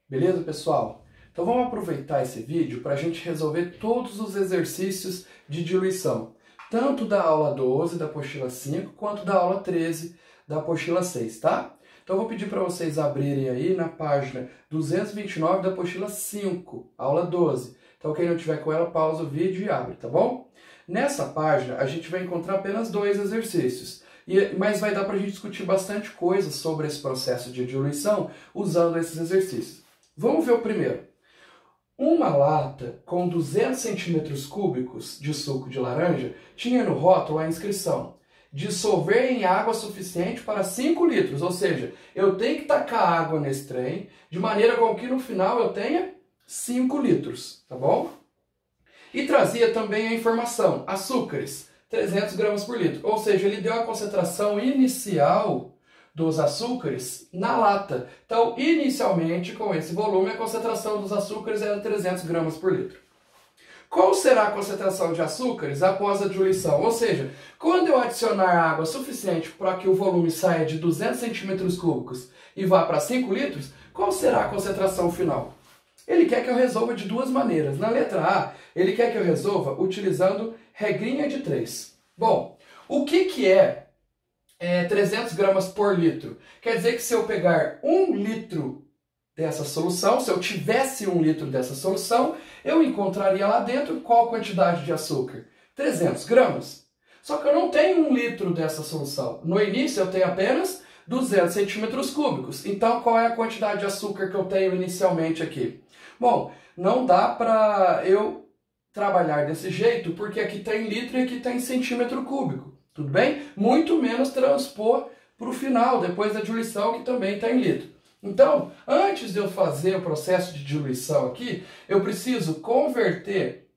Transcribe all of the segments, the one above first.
Beleza, pessoal? Então vamos aproveitar esse vídeo para a gente resolver todos os exercícios de diluição, tanto da aula 12 da apostila 5, quanto da aula 13 da apostila 6, tá? Então eu vou pedir para vocês abrirem aí na página 229 da apostila 5, aula 12. Então quem não tiver com ela, pausa o vídeo e abre, tá bom? Nessa página a gente vai encontrar apenas dois exercícios, mas vai dar para a gente discutir bastante coisa sobre esse processo de diluição usando esses exercícios. Vamos ver o primeiro. Uma lata com 200 centímetros cúbicos de suco de laranja tinha no rótulo a inscrição: dissolver em água suficiente para 5 litros. Ou seja, eu tenho que tacar água nesse trem de maneira com que no final eu tenha 5 litros, tá bom? E trazia também a informação: açúcares, 300 gramas por litro. Ou seja, ele deu a concentração inicial dos açúcares na lata. Então, inicialmente, com esse volume, a concentração dos açúcares era 300 gramas por litro. Qual será a concentração de açúcares após a diluição? Ou seja, quando eu adicionar água suficiente para que o volume saia de 200 centímetros cúbicos e vá para 5 litros, qual será a concentração final? Ele quer que eu resolva de duas maneiras. Na letra A, ele quer que eu resolva utilizando regrinha de 3. Bom, o que é 300 gramas por litro? Quer dizer que se eu pegar 1 litro dessa solução, se eu tivesse 1 litro dessa solução, eu encontraria lá dentro qual quantidade de açúcar? 300 gramas. Só que eu não tenho 1 litro dessa solução. No início eu tenho apenas 200 centímetros cúbicos. Então qual é a quantidade de açúcar que eu tenho inicialmente aqui? Bom, não dá para eu trabalhar desse jeito, porque aqui tem litro e aqui tem centímetro cúbico. Tudo bem? Muito menos transpor para o final, depois da diluição, que também está em litro. Então, antes de eu fazer o processo de diluição aqui, eu preciso converter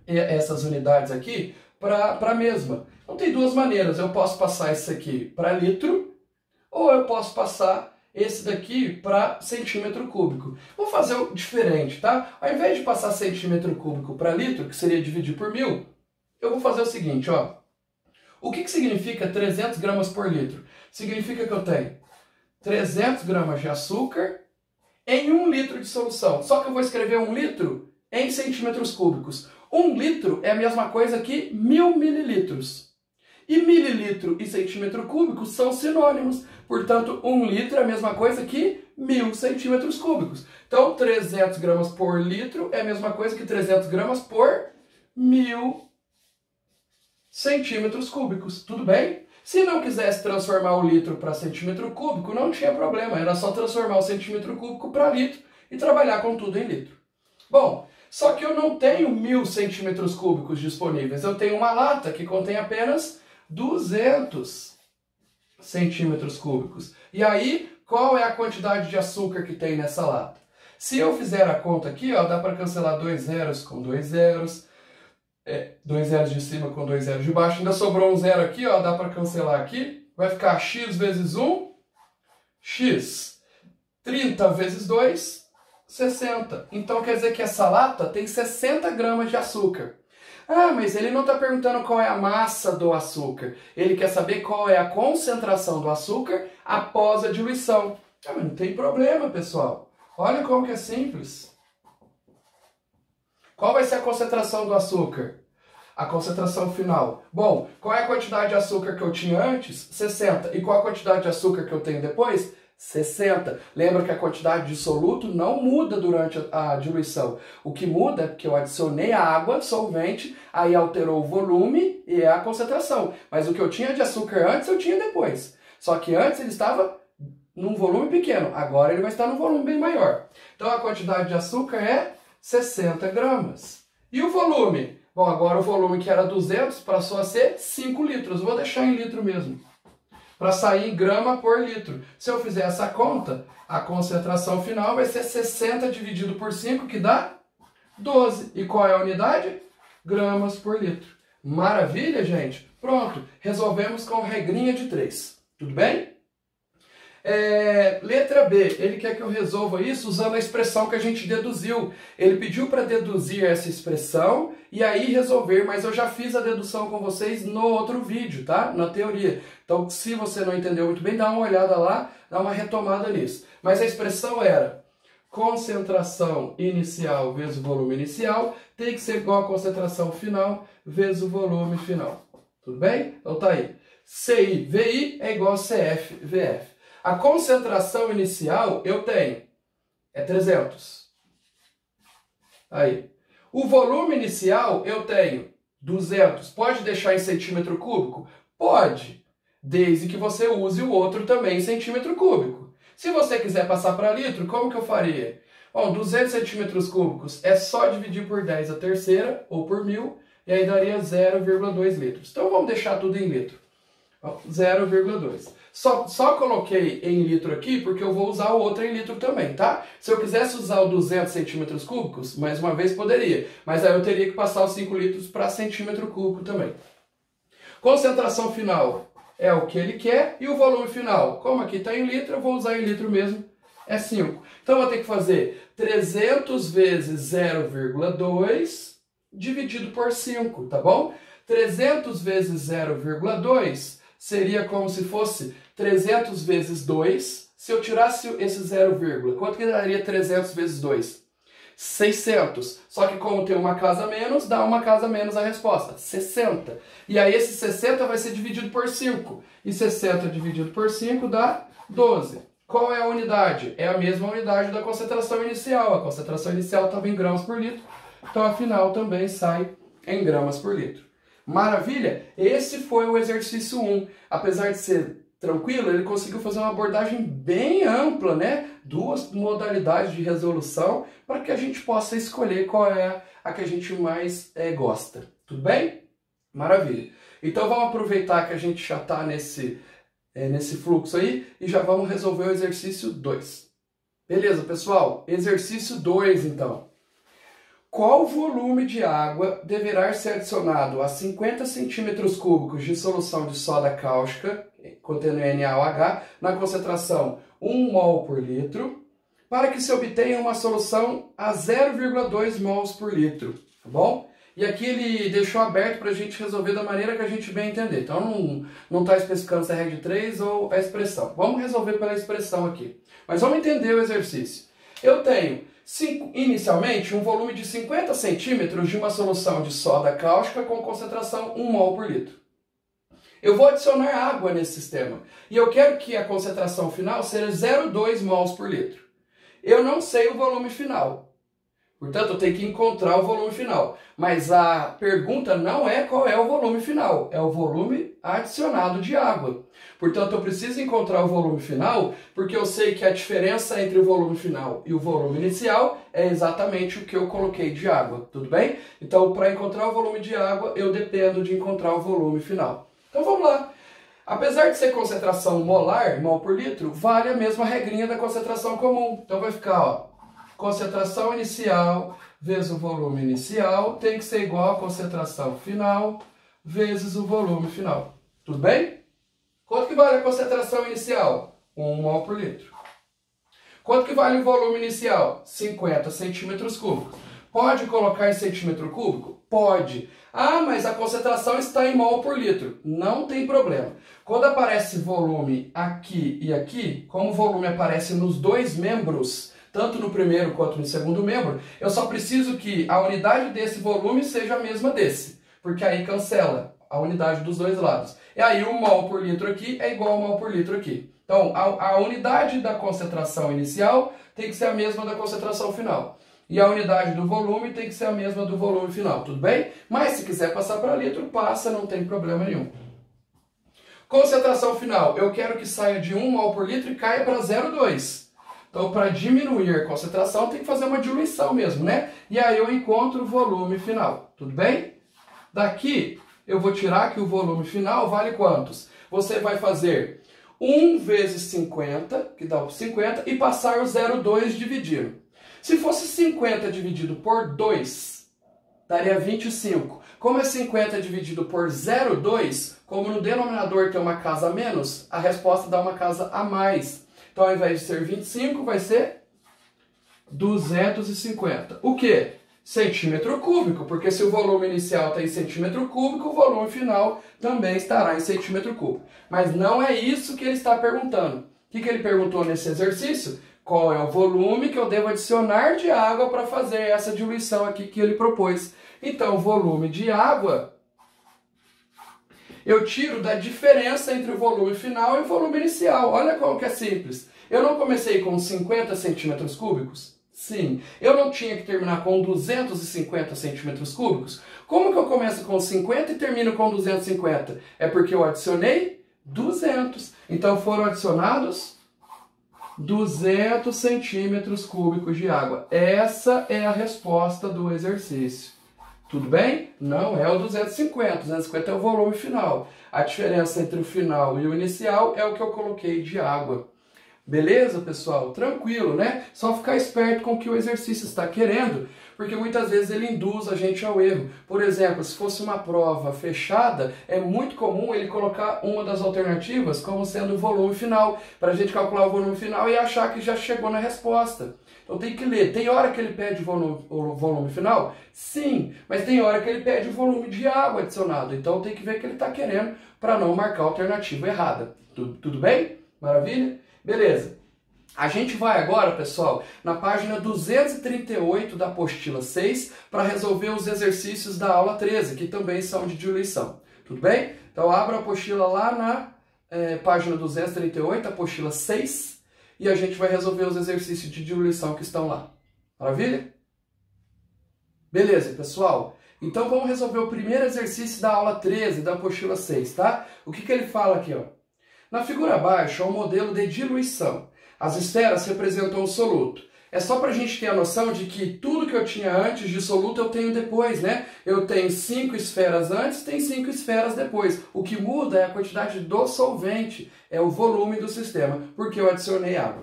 essas unidades aqui para a mesma. Então, tem duas maneiras. Eu posso passar isso aqui para litro, ou eu posso passar esse daqui para centímetro cúbico. Vou fazer o diferente, tá? Ao invés de passar centímetro cúbico para litro, que seria dividir por 1000, eu vou fazer o seguinte, ó. O que significa 300 gramas por litro? Significa que eu tenho 300 gramas de açúcar em 1 litro de solução. Só que eu vou escrever 1 litro em centímetros cúbicos. 1 litro é a mesma coisa que 1000 mililitros. E mililitro e centímetro cúbico são sinônimos. Portanto, 1 litro é a mesma coisa que 1000 centímetros cúbicos. Então, 300 gramas por litro é a mesma coisa que 300 gramas por 1000 centímetros cúbicos, tudo bem? Se não quisesse transformar o litro para centímetro cúbico, não tinha problema, era só transformar o centímetro cúbico para litro e trabalhar com tudo em litro. Bom, só que eu não tenho 1000 centímetros cúbicos disponíveis, eu tenho uma lata que contém apenas 200 centímetros cúbicos. E aí, qual é a quantidade de açúcar que tem nessa lata? Se eu fizer a conta aqui, ó, dá para cancelar 2 zeros com 2 zeros, 2 zeros de cima com 2 zeros de baixo. Ainda sobrou um zero aqui, ó, dá para cancelar aqui. Vai ficar x vezes 1, x. 30 vezes 2, 60. Então quer dizer que essa lata tem 60 gramas de açúcar. Ah, mas ele não está perguntando qual é a massa do açúcar. Ele quer saber qual é a concentração do açúcar após a diluição. Ah, mas não tem problema, pessoal. Olha como que é simples. Qual vai ser a concentração do açúcar? A concentração final. Bom, qual é a quantidade de açúcar que eu tinha antes? 60. E qual a quantidade de açúcar que eu tenho depois? 60. Lembra que a quantidade de soluto não muda durante a diluição. O que muda é que eu adicionei a água, solvente, aí alterou o volume e é a concentração. Mas o que eu tinha de açúcar antes, eu tinha depois. Só que antes ele estava num volume pequeno, agora ele vai estar num volume bem maior. Então a quantidade de açúcar é 60 gramas. E o volume? Bom, agora o volume que era 200 passou a ser 5 litros. Vou deixar em litro mesmo, para sair em grama por litro. Se eu fizer essa conta, a concentração final vai ser 60 dividido por 5, que dá 12. E qual é a unidade? Gramas por litro. Maravilha, gente? Pronto, resolvemos com regrinha de 3. Tudo bem? Letra B, ele quer que eu resolva isso usando a expressão que a gente deduziu. Ele pediu para deduzir essa expressão e aí resolver, mas eu já fiz a dedução com vocês no outro vídeo, tá? Na teoria. Então, se você não entendeu muito bem, dá uma olhada lá, dá uma retomada nisso. Mas a expressão era concentração inicial vezes o volume inicial tem que ser igual a concentração final vezes o volume final. Tudo bem? Então tá aí. CI, VI é igual a CF, VF. A concentração inicial eu tenho, é 300. Aí. O volume inicial eu tenho 200. Pode deixar em centímetro cúbico? Pode, desde que você use o outro também em centímetro cúbico. Se você quiser passar para litro, como que eu faria? Bom, 200 centímetros cúbicos é só dividir por 10 a terceira, ou por 1000, e aí daria 0,2 litros. Então vamos deixar tudo em litro. 0,2. Só coloquei em litro aqui porque eu vou usar o outro em litro também, tá? Se eu quisesse usar o 200 centímetros cúbicos, mais uma vez poderia. Mas aí eu teria que passar os 5 litros para centímetro cúbico também. Concentração final é o que ele quer e o volume final, como aqui está em litro, eu vou usar em litro mesmo, é 5. Então eu vou ter que fazer 300 vezes 0,2 dividido por 5, tá bom? 300 vezes 0,2 seria como se fosse 300 vezes 2. Se eu tirasse esse 0, quanto que daria 300 vezes 2? 600. Só que como tem uma casa a menos, dá uma casa a menos a resposta. 60. E aí esse 60 vai ser dividido por 5. E 60 dividido por 5 dá 12. Qual é a unidade? É a mesma unidade da concentração inicial. A concentração inicial estava em gramas por litro. Então a final também sai em gramas por litro. Maravilha? Esse foi o exercício 1. Apesar de ser tranquilo, ele conseguiu fazer uma abordagem bem ampla, né? 2 modalidades de resolução para que a gente possa escolher qual é a que a gente mais gosta. Tudo bem? Maravilha. Então vamos aproveitar que a gente já está nesse fluxo aí e já vamos resolver o exercício 2. Beleza, pessoal? Exercício 2, então. Qual volume de água deverá ser adicionado a 50 centímetros cúbicos de solução de soda cáustica, contendo NaOH, na concentração 1 mol por litro, para que se obtenha uma solução a 0,2 mols por litro, tá bom? E aqui ele deixou aberto para a gente resolver da maneira que a gente bem entender. Então não está especificando se é regra de 3 ou a expressão. Vamos resolver pela expressão aqui. Mas vamos entender o exercício. Eu tenho inicialmente um volume de 50 centímetros de uma solução de soda cáustica com concentração 1 mol por litro. Eu vou adicionar água nesse sistema e eu quero que a concentração final seja 0,2 mols por litro. Eu não sei o volume final, portanto eu tenho que encontrar o volume final. Mas a pergunta não é qual é o volume final, é o volume adicionado de água. Portanto eu preciso encontrar o volume final porque eu sei que a diferença entre o volume final e o volume inicial é exatamente o que eu coloquei de água, tudo bem? Então para encontrar o volume de água eu dependo de encontrar o volume final. Então vamos lá. Apesar de ser concentração molar, mol por litro, vale a mesma regrinha da concentração comum. Então vai ficar, ó, concentração inicial vezes o volume inicial tem que ser igual a concentração final vezes o volume final. Tudo bem? Quanto que vale a concentração inicial? 1 mol por litro. Quanto que vale o volume inicial? 50 centímetros cúbicos. Pode colocar em centímetro cúbico? Pode. Ah, mas a concentração está em mol por litro. Não tem problema. Quando aparece volume aqui e aqui, como o volume aparece nos dois membros, tanto no primeiro quanto no segundo membro, eu só preciso que a unidade desse volume seja a mesma desse, porque aí cancela a unidade dos dois lados. E aí o mol por litro aqui é igual ao mol por litro aqui. Então, a unidade da concentração inicial tem que ser a mesma da concentração final. E a unidade do volume tem que ser a mesma do volume final, tudo bem? Mas se quiser passar para litro, passa, não tem problema nenhum. Concentração final, eu quero que saia de 1 mol por litro e caia para 0,2. Então, para diminuir a concentração, tem que fazer uma diluição mesmo, né? E aí eu encontro o volume final, tudo bem? Daqui, eu vou tirar que o volume final vale quantos? Você vai fazer 1 vezes 50, que dá 50, e passar o 0,2 dividindo. Se fosse 50 dividido por 2, daria 25. Como é 50 dividido por 0,2, como no denominador tem uma casa a menos, a resposta dá uma casa a mais. Então, ao invés de ser 25, vai ser 250. O quê? Centímetro cúbico, porque se o volume inicial está em centímetro cúbico, o volume final também estará em centímetro cúbico. Mas não é isso que ele está perguntando. O que ele perguntou nesse exercício? qual é o volume que eu devo adicionar de água para fazer essa diluição aqui que ele propôs. Então, o volume de água eu tiro da diferença entre o volume final e o volume inicial. Olha como que é simples. Eu não comecei com 50 centímetros cúbicos? Sim. Eu não tinha que terminar com 250 centímetros cúbicos? Como que eu começo com 50 e termino com 250? É porque eu adicionei 200. Então foram adicionados 200 centímetros cúbicos de água. Essa é a resposta do exercício. Tudo bem? Não é o 250. 250 é o volume final. A diferença entre o final e o inicial é o que eu coloquei de água. Beleza, pessoal? Tranquilo, né? Só ficar esperto com o que o exercício está querendo, porque muitas vezes ele induz a gente ao erro. Por exemplo, se fosse uma prova fechada, é muito comum ele colocar uma das alternativas como sendo o volume final, para a gente calcular o volume final e achar que já chegou na resposta. Então tem que ler. Tem hora que ele pede o volume final? Sim, mas tem hora que ele pede o volume de água adicionado. Então tem que ver o que ele está querendo para não marcar a alternativa errada. Tudo bem? Maravilha? Beleza. A gente vai agora, pessoal, na página 238 da apostila 6 para resolver os exercícios da aula 13, que também são de diluição. Tudo bem? Então abra a apostila lá na página 238, apostila 6, e a gente vai resolver os exercícios de diluição que estão lá. Maravilha? Beleza, pessoal? Então vamos resolver o primeiro exercício da aula 13 da apostila 6, tá? O que ele fala aqui, ó? Na figura abaixo é um modelo de diluição. As esferas representam o soluto. É só para a gente ter a noção de que tudo que eu tinha antes de soluto eu tenho depois, né? Eu tenho 5 esferas antes, tem 5 esferas depois. O que muda é a quantidade do solvente, é o volume do sistema, porque eu adicionei água.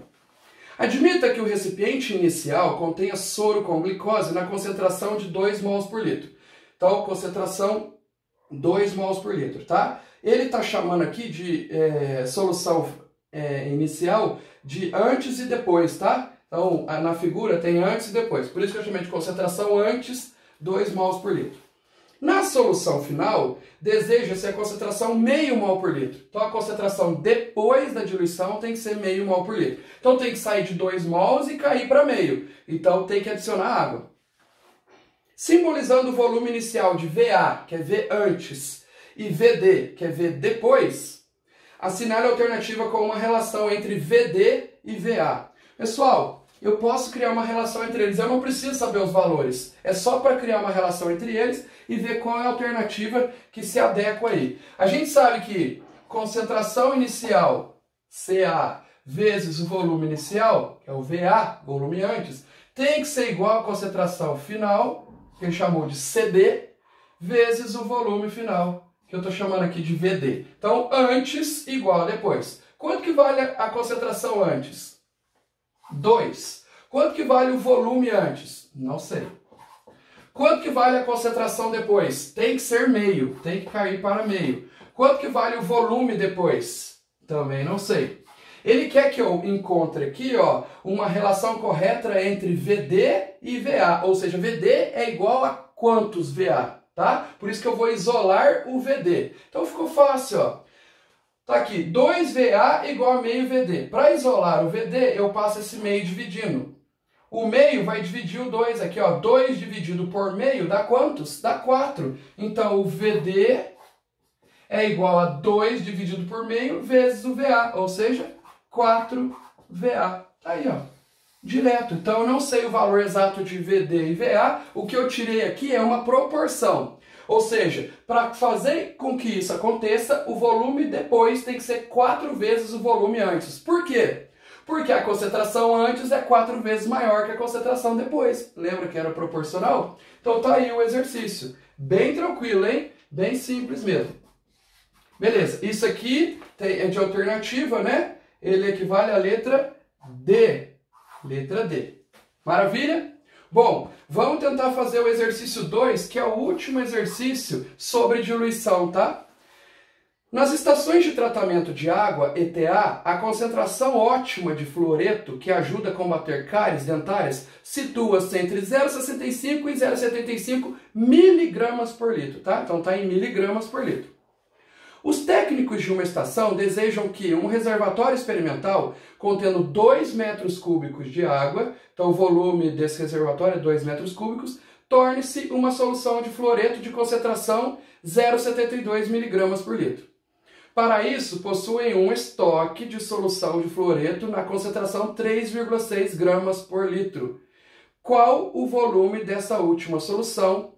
Admita que o recipiente inicial contenha soro com glicose na concentração de 2 mols por litro. Então, concentração 2 mols por litro, tá? Ele está chamando aqui de solução inicial de antes e depois, tá? Então, na figura tem antes e depois. Por isso que eu chamei de concentração antes, 2 mols por litro. Na solução final, deseja-se a concentração meio mol por litro. Então, a concentração depois da diluição tem que ser meio mol por litro. Então, tem que sair de 2 mols e cair para meio. Então, tem que adicionar água. Simbolizando o volume inicial de VA, que é V antes, e VD, que é V depois, assinale a alternativa com uma relação entre VD e VA. Pessoal, eu posso criar uma relação entre eles, eu não preciso saber os valores. É só para criar uma relação entre eles e ver qual é a alternativa que se adequa aí. A gente sabe que concentração inicial, CA, vezes o volume inicial, que é o VA, volume antes, tem que ser igual à concentração final, que ele chamou de CD, vezes o volume final, que eu estou chamando aqui de VD. Então, antes igual a depois. Quanto que vale a concentração antes? 2. Quanto que vale o volume antes? Não sei. Quanto que vale a concentração depois? Tem que ser meio, tem que cair para meio. Quanto que vale o volume depois? Também não sei. Ele quer que eu encontre aqui, ó, uma relação correta entre VD e VA, ou seja, VD é igual a quantos VA? Tá? Por isso que eu vou isolar o VD. Então ficou fácil, ó. Tá aqui, 2VA igual a meio VD. Para isolar o VD, eu passo esse meio dividindo. O meio vai dividir o 2 aqui, ó. 2 dividido por meio dá quantos? Dá 4. Então o VD é igual a 2 dividido por meio vezes o VA, ou seja, 4VA. Tá aí, ó. Direto. Então eu não sei o valor exato de VD e VA, o que eu tirei aqui é uma proporção. Ou seja, para fazer com que isso aconteça, o volume depois tem que ser 4 vezes o volume antes. Por quê? Porque a concentração antes é 4 vezes maior que a concentração depois. Lembra que era proporcional? Então tá aí o exercício. Bem tranquilo, hein? Bem simples mesmo. Beleza, isso aqui é de alternativa, né? Ele equivale à letra D. Letra D. Maravilha? Bom, vamos tentar fazer o exercício 2, que é o último exercício sobre diluição, tá? Nas estações de tratamento de água, ETA, a concentração ótima de fluoreto, que ajuda a combater cáries dentárias, situa-se entre 0,65 e 0,75 miligramas por litro, tá? Então tá em miligramas por litro. Os técnicos de uma estação desejam que um reservatório experimental contendo 2 metros cúbicos de água, então o volume desse reservatório é 2 metros cúbicos, torne-se uma solução de fluoreto de concentração 0,72 mg por litro. Para isso, possuem um estoque de solução de fluoreto na concentração 3,6 gramas por litro. Qual o volume dessa última solução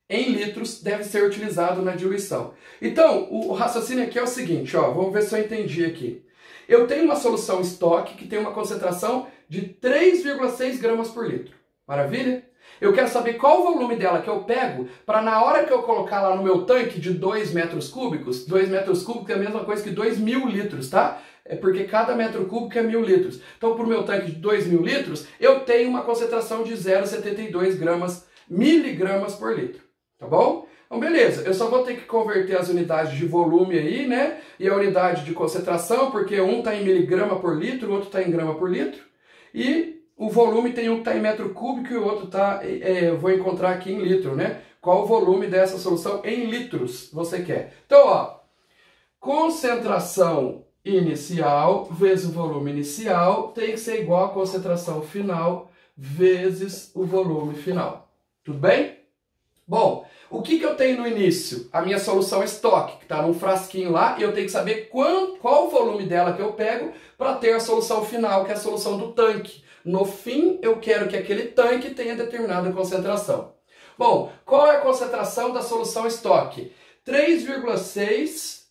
em litros deve ser utilizado na diluição? Então, o raciocínio aqui é o seguinte, ó, vamos ver se eu entendi aqui. Eu tenho uma solução estoque que tem uma concentração de 3,6 gramas por litro. Maravilha? Eu quero saber qual o volume dela que eu pego para na hora que eu colocar lá no meu tanque de 2 metros cúbicos, 2 metros cúbicos é a mesma coisa que 2.000 litros, tá? É porque cada metro cúbico é 1.000 litros. Então, para o meu tanque de 2.000 litros, eu tenho uma concentração de 0,72 miligramas por litro. Tá bom? Então, beleza. Eu só vou ter que converter as unidades de volume aí, né? E a unidade de concentração, porque um está em miligrama por litro, o outro está em grama por litro. E o volume tem um que está em metro cúbico e o outro está, eu vou encontrar aqui em litro, né? Qual o volume dessa solução em litros você quer? Então, ó, concentração inicial vezes o volume inicial tem que ser igual a concentração final vezes o volume final. Tudo bem? Bom, o que eu tenho no início? A minha solução estoque, que está num frasquinho lá, e eu tenho que saber qual o volume dela que eu pego para ter a solução final, que é a solução do tanque. No fim, eu quero que aquele tanque tenha determinada concentração. Bom, qual é a concentração da solução estoque? 3,6,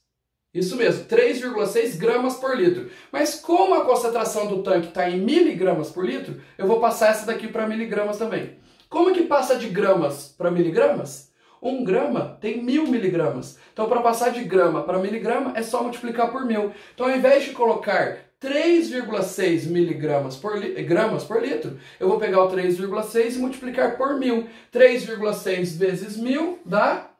isso mesmo, 3,6 gramas por litro. Mas como a concentração do tanque está em miligramas por litro, eu vou passar essa daqui para miligramas também. Como que passa de gramas para miligramas? 1 grama tem 1.000 miligramas. Então, para passar de grama para miligrama, é só multiplicar por 1.000. Então, ao invés de colocar 3,6 miligramas gramas por litro, eu vou pegar o 3,6 e multiplicar por 1.000. 3,6 vezes 1.000 dá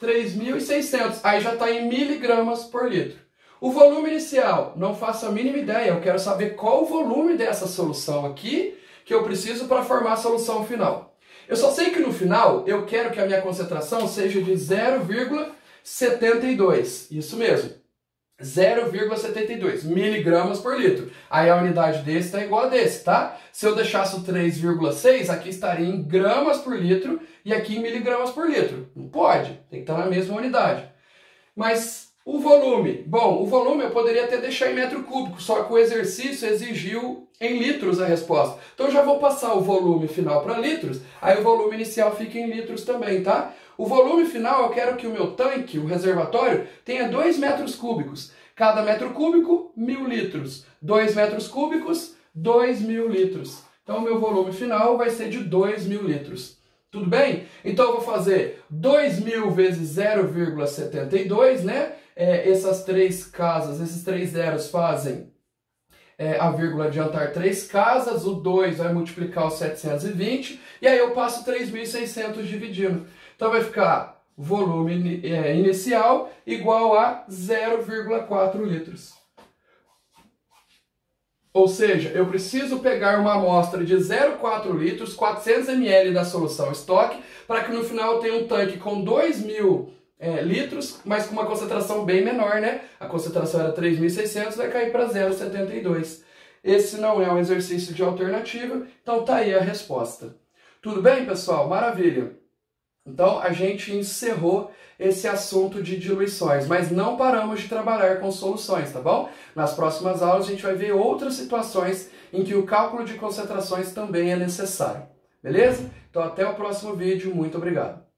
3.600. Aí já está em miligramas por litro. O volume inicial, não faço a mínima ideia. Eu quero saber qual o volume dessa solução aqui que eu preciso para formar a solução final. Eu só sei que no final eu quero que a minha concentração seja de 0,72. Isso mesmo. 0,72 miligramas por litro. Aí a unidade desse está igual a desse, tá? Se eu deixasse o 3,6, aqui estaria em gramas por litro e aqui em miligramas por litro. Não pode, tem que estar na mesma unidade. Mas o volume, bom, o volume eu poderia até deixar em metro cúbico, só que o exercício exigiu em litros a resposta. Então eu já vou passar o volume final para litros, aí o volume inicial fica em litros também, tá? O volume final eu quero que o meu tanque, o reservatório, tenha 2 metros cúbicos. Cada metro cúbico, 1.000 litros. 2 metros cúbicos, 2.000 litros. Então o meu volume final vai ser de 2.000 litros. Tudo bem? Então eu vou fazer 2.000 vezes 0,72, né? Essas três casas, esses 3 zeros fazem a vírgula adiantar 3 casas, o 2 vai multiplicar o 720, e aí eu passo 3.600 dividindo. Então vai ficar volume inicial igual a 0,4 litros. Ou seja, eu preciso pegar uma amostra de 0,4 litros, 400 ml da solução estoque, para que no final eu tenha um tanque com 2.000 litros, mas com uma concentração bem menor, né? A concentração era 3.600, vai cair para 0,72. Esse não é um exercício de alternativa, então tá aí a resposta. Tudo bem, pessoal? Maravilha! Então a gente encerrou esse assunto de diluições, mas não paramos de trabalhar com soluções, tá bom? Nas próximas aulas a gente vai ver outras situações em que o cálculo de concentrações também é necessário. Beleza? Então até o próximo vídeo, muito obrigado!